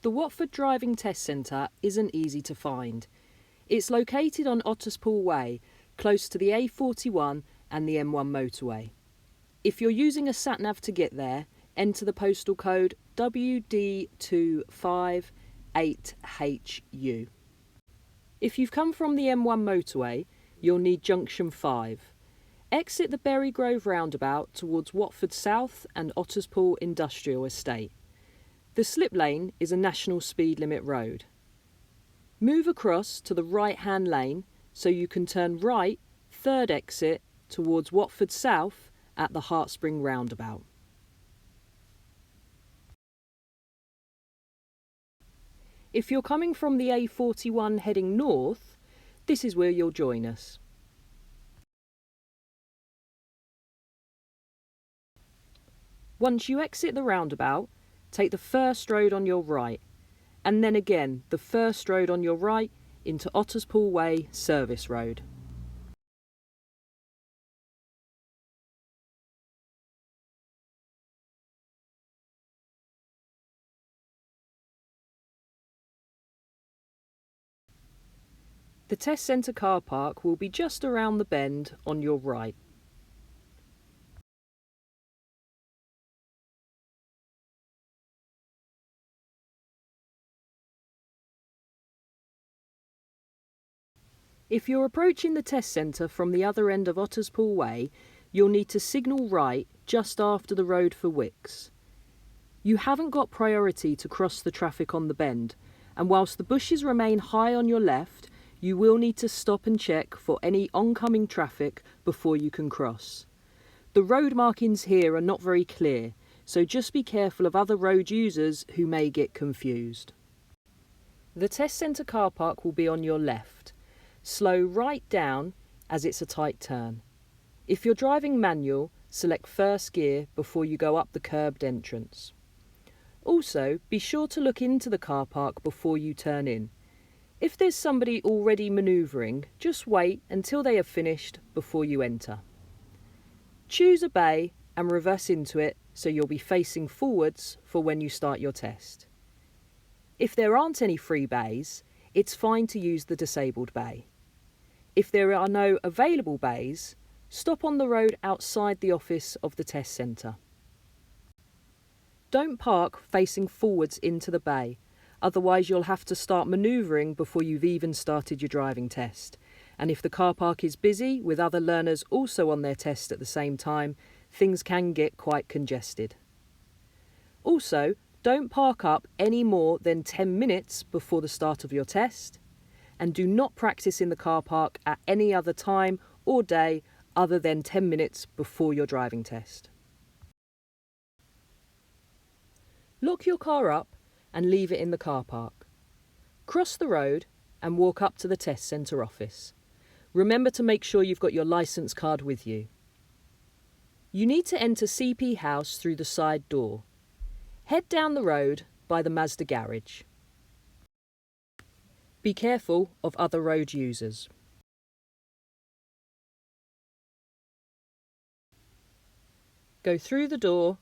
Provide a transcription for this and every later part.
The Watford Driving Test Centre isn't easy to find. It's located on Otterspool Way, close to the A41 and the M1 motorway. If you're using a sat-nav to get there, enter the postal code WD258HU. If you've come from the M1 motorway, you'll need junction 5. Exit the Berry Grove roundabout towards Watford South and Otterspool Industrial Estate. The slip lane is a national speed limit road. Move across to the right-hand lane so you can turn right, third exit, towards Watford South at the Hartspring roundabout. If you're coming from the A41 heading north, this is where you'll join us. Once you exit the roundabout, take the first road on your right, and then again the first road on your right into Otterspool Way Service Road. The test centre car park will be just around the bend on your right. If you're approaching the test centre from the other end of Otterspool Way, you'll need to signal right just after the road for Wicks. You haven't got priority to cross the traffic on the bend, and whilst the bushes remain high on your left, you will need to stop and check for any oncoming traffic before you can cross. The road markings here are not very clear, so just be careful of other road users who may get confused. The test centre car park will be on your left. Slow right down as it's a tight turn. If you're driving manual, select first gear before you go up the curbed entrance. Also, be sure to look into the car park before you turn in. If there's somebody already manoeuvring, just wait until they have finished before you enter. Choose a bay and reverse into it so you'll be facing forwards for when you start your test. If there aren't any free bays, it's fine to use the disabled bay. If there are no available bays, stop on the road outside the office of the test centre. Don't park facing forwards into the bay, otherwise you'll have to start manoeuvring before you've even started your driving test. And if the car park is busy with other learners also on their test at the same time, things can get quite congested. Also, don't park up any more than 10 minutes before the start of your test, and do not practice in the car park at any other time or day other than 10 minutes before your driving test. Lock your car up and leave it in the car park. Cross the road and walk up to the test centre office. Remember to make sure you've got your licence card with you. You need to enter CP House through the side door. Head down the road by the Mazda garage. Be careful of other road users. Go through the door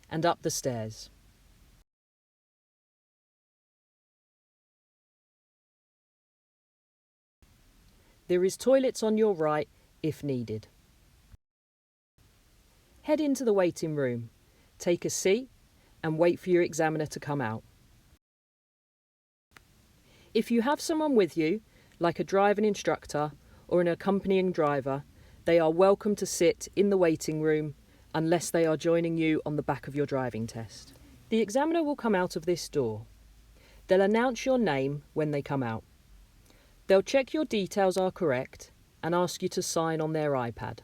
and up the stairs. There is toilets on your right if needed. Head into the waiting room, take a seat and wait for your examiner to come out. If you have someone with you, like a driving instructor or an accompanying driver, they are welcome to sit in the waiting room unless they are joining you on the back of your driving test. The examiner will come out of this door. They'll announce your name when they come out. They'll check your details are correct and ask you to sign on their iPad.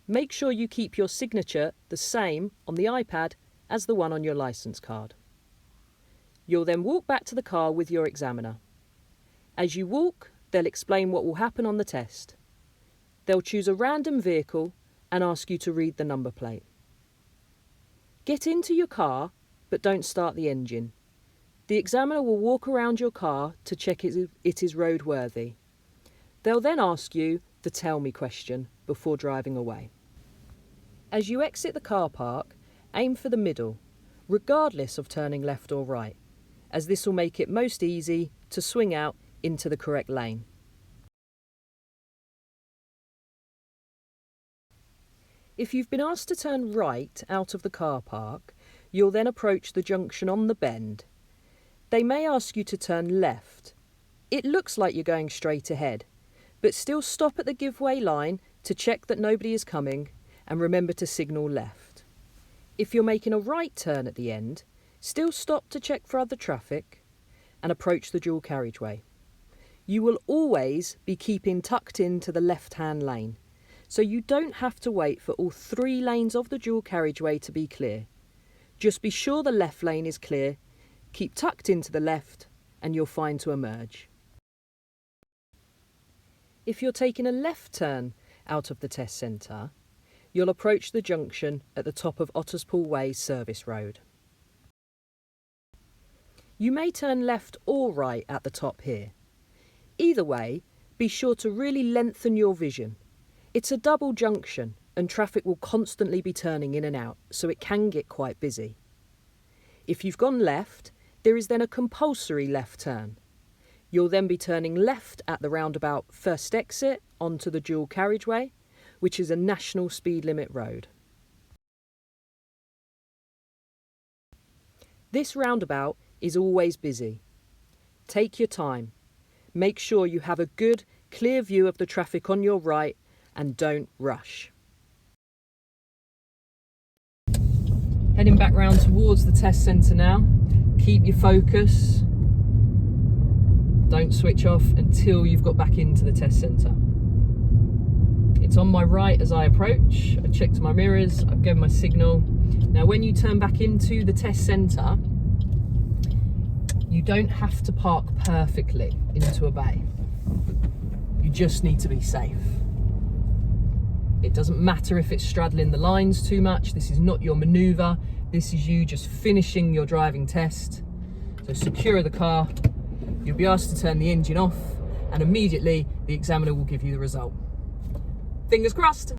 Make sure you keep your signature the same on the iPad as the one on your licence card. You'll then walk back to the car with your examiner. As you walk, they'll explain what will happen on the test. They'll choose a random vehicle and ask you to read the number plate. Get into your car, but don't start the engine. The examiner will walk around your car to check it is roadworthy. They'll then ask you the tell me question before driving away. As you exit the car park, aim for the middle, regardless of turning left or right, as this will make it most easy to swing out into the correct lane. If you've been asked to turn right out of the car park, you'll then approach the junction on the bend. They may ask you to turn left. It looks like you're going straight ahead, but still stop at the give-way line to check that nobody is coming and remember to signal left. If you're making a right turn at the end, still stop to check for other traffic and approach the dual carriageway. You will always be keeping tucked into the left-hand lane, so you don't have to wait for all 3 lanes of the dual carriageway to be clear. Just be sure the left lane is clear, keep tucked into the left, and you're fine to emerge. If you're taking a left turn out of the test centre, you'll approach the junction at the top of Otterspool Way Service Road. You may turn left or right at the top here. Either way, be sure to really lengthen your vision. It's a double junction and traffic will constantly be turning in and out, so it can get quite busy. If you've gone left, there is then a compulsory left turn. You'll then be turning left at the roundabout first exit onto the dual carriageway, which is a national speed limit road. This roundabout is always busy. Take your time. Make sure you have a good, clear view of the traffic on your right and don't rush. Heading back round towards the test centre now. Keep your focus. Don't switch off until you've got back into the test centre. It's on my right as I approach. I checked my mirrors, I've given my signal. Now when you turn back into the test centre, you don't have to park perfectly into a bay. You just need to be safe. It doesn't matter if it's straddling the lines too much. This is not your manoeuvre. This is you just finishing your driving test. So secure the car. You'll be asked to turn the engine off and immediately the examiner will give you the result. Fingers crossed.